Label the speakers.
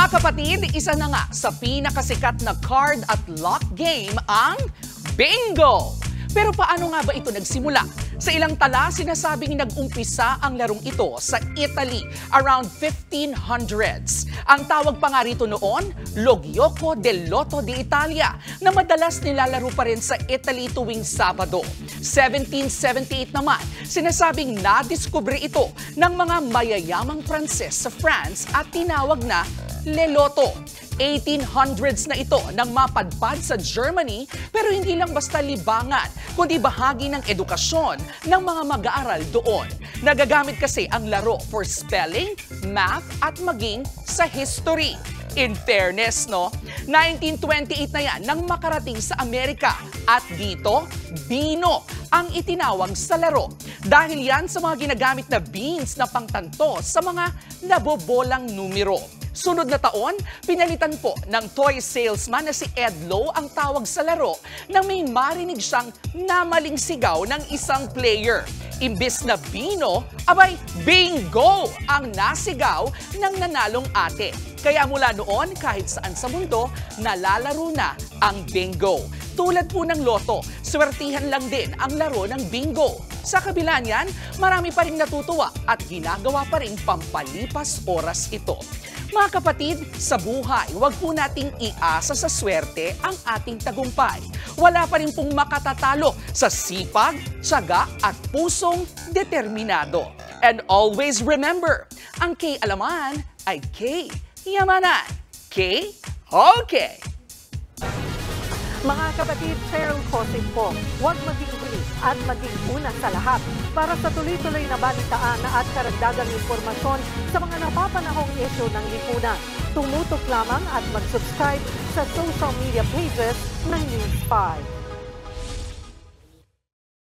Speaker 1: Mga kapatid, isa na nga sa pinakasikat na card at lock game ang Bingo! Pero paano nga ba ito nagsimula? Sa ilang tala, sinasabing nag-umpisa ang larong ito sa Italy around 1500s. Ang tawag pa nga rito noon, Logioco del Lotto di Italia, na madalas nilalaro pa rin sa Italy tuwing Sabado. 1778 naman, sinasabing nadiskubre ito ng mga mayayamang Pranses sa France at tinawag na Le Lotto. 1800s na ito nang mapadpad sa Germany, pero hindi lang basta libangan, kundi bahagi ng edukasyon ng mga mag-aaral doon. Nagagamit kasi ang laro for spelling, math at maging sa history. In fairness, no? 1928 na yan nang makarating sa Amerika at dito, Bino ang itinawag sa laro. Dahil yan sa mga ginagamit na beans na pangtanto sa mga nabobolang numero. Sunod na taon, pinalitan po ng toy salesman na si Ed Lowe ang tawag sa laro nang may marinig siyang namaling sigaw ng isang player. Imbis na Bino, abay Bingo ang nasigaw ng nanalong ate. Kaya mula noon, kahit saan sa mundo, nalalaro na ang Bingo. Tulad po ng loto, swertihan lang din ang laro ng Bingo. Sa kabila niyan, marami pa rin natutuwa at ginagawa pa rin pampalipas oras ito. Mga kapatid, sa buhay, huwag po nating iasa sa swerte ang ating tagumpay. Wala pa rin pong makatatalo sa sipag, tiyaga at pusong determinado. And always remember, ang K-alaman ay K-yamanan. K-okay!
Speaker 2: Mga kapatid, Cheryl Cosing po, huwag maging huli at maging una sa lahat para sa tuloy-tuloy na balitaan at karagdagang impormasyon sa mga napapanahong issue ng lipunan. Tumutok lamang at mag-subscribe sa social media pages ng News 5.